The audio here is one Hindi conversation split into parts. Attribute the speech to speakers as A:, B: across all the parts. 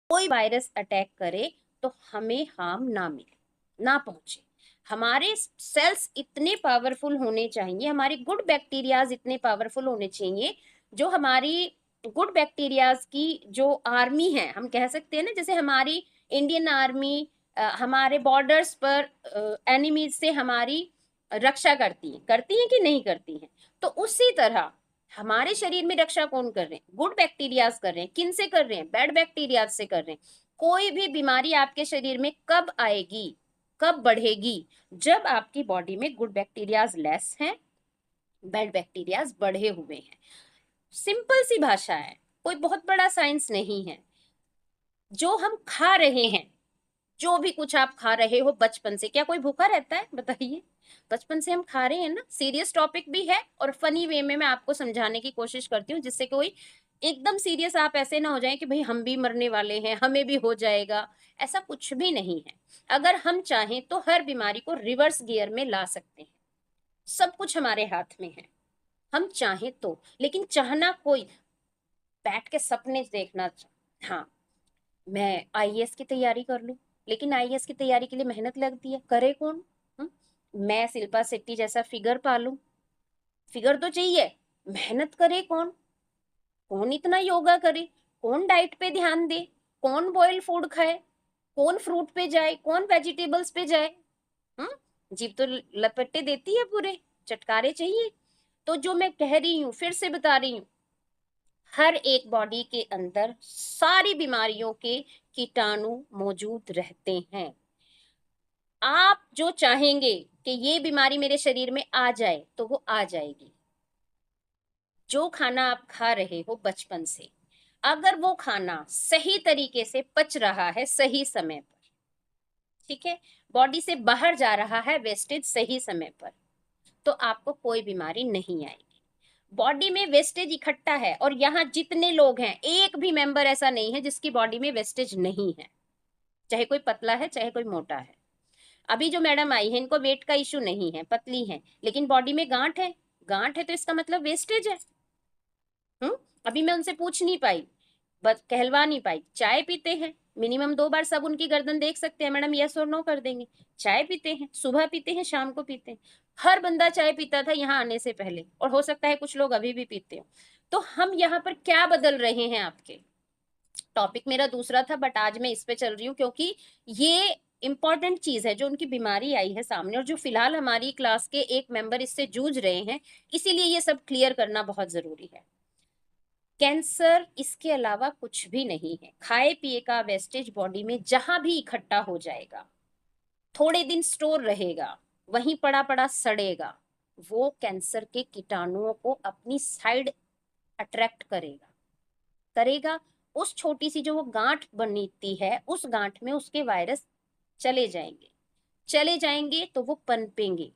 A: कोई वायरस अटैक करे तो हमें हार्म ना मिले, ना पहुंचे। हमारे सेल्स इतने पावरफुल होने चाहिए, हमारी गुड बैक्टीरियाज इतने पावरफुल होने चाहिए, जो हमारी गुड बैक्टीरियाज की जो आर्मी है, हम कह सकते हैं ना, जैसे हमारी इंडियन आर्मी हमारे बॉर्डर्स पर एनिमीज से हमारी रक्षा करती है कि नहीं करती है। तो उसी तरह हमारे शरीर में रक्षा कौन कर रहे हैं? गुड बैक्टीरियाज कर रहे हैं। किन से कर रहे हैं? बैड बैक्टीरियाज से कर रहे हैं। कोई भी बीमारी आपके शरीर में कब आएगी, कब बढ़ेगी? जब आपकी बॉडी में गुड बैक्टीरियाज लेस हैं, बैड बैक्टीरियाज बढ़े हुए हैं। सिंपल सी भाषा है, कोई बहुत बड़ा साइंस नहीं है। जो हम खा रहे हैं, जो भी कुछ आप खा रहे हो बचपन से, क्या कोई भूखा रहता है? बताइए। बचपन से हम खा रहे हैं ना। सीरियस टॉपिक भी है और फनी वे में मैं आपको समझाने की कोशिश करती हूँ, जिससे कोई एकदम सीरियस आप ऐसे ना हो जाए कि भाई हम भी मरने वाले हैं, हमें भी हो जाएगा। ऐसा कुछ भी नहीं है। अगर हम चाहें तो हर बीमारी को रिवर्स गियर में ला सकते हैं। सब कुछ हमारे हाथ में है, हम चाहें तो। लेकिन चाहना कोई बैठ के सपने देखना, हाँ मैं आईएएस की तैयारी कर लूं, लेकिन आईएएस की तैयारी के लिए मेहनत लगती है, करे कौन? हम्म? मैं शिल्पा शेट्टी जैसा फिगर पालूं? फिगर तो चाहिए, मेहनत करे कौन? कौन इतना योगा करे? कौन डाइट पे ध्यान दे? कौन बॉयल फूड खाए? कौन फ्रूट पे जाए? कौन वेजिटेबल्स पे जाए? जीभ तो लपटे देती है पूरे, चटकारे चाहिए। तो जो मैं कह रही हूँ, फिर से बता रही हूँ, हर एक बॉडी के अंदर सारी बीमारियों के कीटाणु मौजूद रहते हैं। आप जो चाहेंगे कि ये बीमारी मेरे शरीर में आ जाए तो वो आ जाएगी। जो खाना आप खा रहे हो बचपन से, अगर वो खाना सही तरीके से पच रहा है सही समय पर, ठीक है, बॉडी से बाहर जा रहा है वेस्टेज सही समय पर, तो आपको कोई बीमारी नहीं आएगी। बॉडी में वेस्टेज इकट्ठा है, और यहाँ जितने लोग हैं एक भी मेंबर ऐसा नहीं है जिसकी बॉडी में वेस्टेज नहीं है, चाहे कोई पतला है चाहे कोई मोटा है। अभी जो मैडम आई है इनको वेट का इशू नहीं है, पतली है, लेकिन बॉडी में गांठ है। गांठ है तो इसका मतलब वेस्टेज है। अभी मैं उनसे पूछ नहीं पाई, बस कहलवा नहीं पाई। चाय पीते हैं मिनिमम 2 बार, सब उनकी गर्दन देख सकते हैं मैडम, यस और नो कर देंगे। चाय पीते हैं, सुबह पीते हैं, शाम को पीते हैं। हर बंदा चाय पीता था यहाँ आने से पहले, और हो सकता है कुछ लोग अभी भी पीते हो। तो हम यहाँ पर क्या बदल रहे हैं? आपके टॉपिक मेरा दूसरा था, बट आज मैं इस पे चल रही हूँ, क्योंकि ये इंपॉर्टेंट चीज है। जो उनकी बीमारी आई है सामने, और जो फिलहाल हमारी क्लास के एक मेंबर इससे जूझ रहे हैं, इसीलिए ये सब क्लियर करना बहुत जरूरी है। कैंसर इसके अलावा कुछ भी नहीं है। खाए पिए का वेस्टेज बॉडी में जहां भी इकट्ठा हो जाएगा, थोड़े दिन स्टोर रहेगा, वहीं पड़ा पड़ा सड़ेगा, वो कैंसर के कीटाणुओं को अपनी साइड अट्रैक्ट करेगा। करेगा। उस छोटी सी जो वो गांठ बनती है, उस गांठ में उसके वायरस चले जाएंगे। चले जाएंगे तो वो पनपेंगे,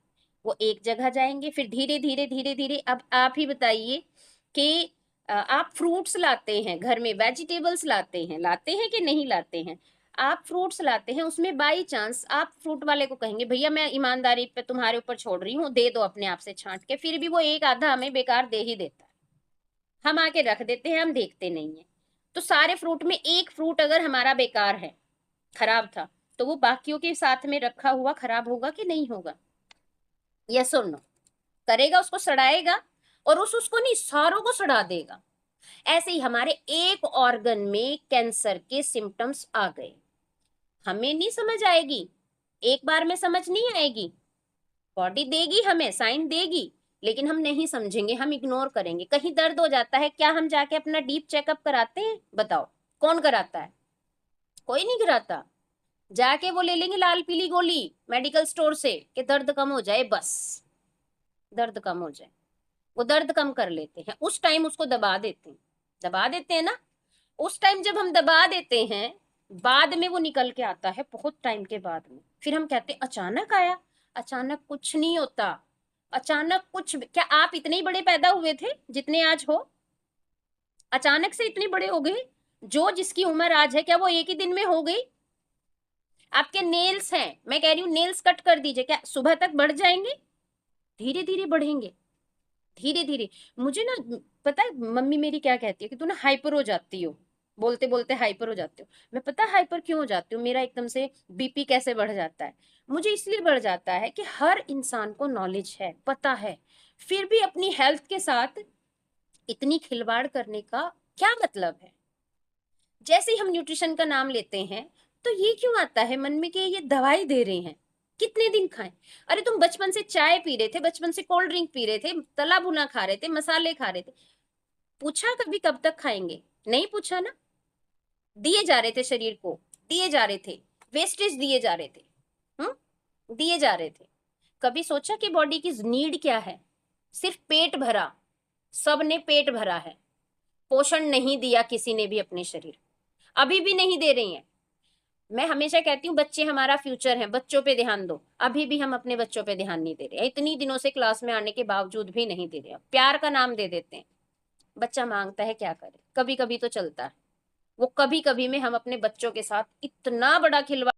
A: वो एक जगह जाएंगे, फिर धीरे धीरे धीरे धीरे। अब आप ही बताइए कि आप फ्रूट्स लाते हैं घर में, वेजिटेबल्स लाते हैं कि नहीं लाते हैं? आप फ्रूट्स लाते हैं, उसमें बाई चांस आप फ्रूट वाले को कहेंगे भैया मैं ईमानदारी पे तुम्हारे ऊपर छोड़ रही हूँ, दे दो अपने आप से छांट के, फिर भी वो एक आधा हमें बेकार दे ही देता है। हम आके रख देते हैं, हम देखते नहीं है। तो सारे फ्रूट में एक फ्रूट अगर हमारा बेकार है, खराब था, तो वो बाकियों के साथ में रखा हुआ खराब होगा कि नहीं होगा? यस और नो? करेगा, उसको सड़ाएगा, और उसको नहीं, सारों को सड़ा देगा। ऐसे ही हमारे एक ऑर्गन में कैंसर के सिम्टम्स आ गए, हमें नहीं समझ आएगी, एक बार में समझ नहीं आएगी। बॉडी देगी, हमें साइन देगी, लेकिन हम नहीं समझेंगे, हम इग्नोर करेंगे। कहीं दर्द हो जाता है, क्या हम जाके अपना डीप चेकअप कराते हैं? बताओ, कौन कराता है? कोई नहीं कराता। जाके वो ले लेंगे लाल पीली गोली मेडिकल स्टोर से कि दर्द कम हो जाए, बस दर्द कम हो जाए। वो दर्द कम कर लेते हैं, उस टाइम उसको दबा देते हैं। दबा देते हैं ना। उस टाइम जब हम दबा देते हैं, बाद में वो निकल के आता है बहुत टाइम के बाद में, फिर हम कहते हैं अचानक आया। अचानक कुछ नहीं होता। अचानक कुछ क्या आप इतने ही बड़े पैदा हुए थे जितने आज हो? अचानक से इतने बड़े हो गए? जो जिसकी उम्र आज है, क्या वो एक ही दिन में हो गई? आपके नेल्स हैं, मैं कह रही हूँ नेल्स कट कर दीजिए, क्या सुबह तक बढ़ जाएंगे? धीरे धीरे बढ़ेंगे, धीरे धीरे। मुझे ना, पता है मम्मी मेरी क्या कहती है कि तू ना हाइपर हो जाती हो। बोलते बोलते हाइपर हो जाती हूँ। मैं पता हाइपर क्यों हो जाती हूँ, मेरा एकदम से बीपी कैसे बढ़ जाता है? मुझे इसलिए बढ़ जाता है कि हर इंसान को नॉलेज है, पता है, फिर भी अपनी हेल्थ के साथ इतनी खिलवाड़ करने का क्या मतलब है? जैसे ही हम न्यूट्रिशन का नाम लेते हैं तो ये क्यों आता है मन में कि ये दवाई दे रहे हैं, कितने दिन खाएं? अरे तुम बचपन से चाय पी रहे थे, बचपन से कोल्ड ड्रिंक पी रहे थे, तला भुना खा रहे थे, मसाले खा रहे थे, पूछा कभी कब तक खाएंगे? नहीं पूछा ना। दिए जा रहे थे शरीर को, दिए जा रहे थे, वेस्टेज दिए जा रहे थे, दिए जा रहे थे। कभी सोचा कि बॉडी की नीड क्या है? सिर्फ पेट भरा, सब ने पेट भरा है, पोषण नहीं दिया किसी ने भी अपने शरीर, अभी भी नहीं दे रही हैं। मैं हमेशा कहती हूँ बच्चे हमारा फ्यूचर है, बच्चों पे ध्यान दो। अभी भी हम अपने बच्चों पे ध्यान नहीं दे रहे, इतनी दिनों से क्लास में आने के बावजूद भी नहीं दे रहे। प्यार का नाम दे देते हैं, बच्चा मांगता है क्या करे, कभी कभी तो चलता है। वो कभी कभी में हम अपने बच्चों के साथ इतना बड़ा खिलवाड़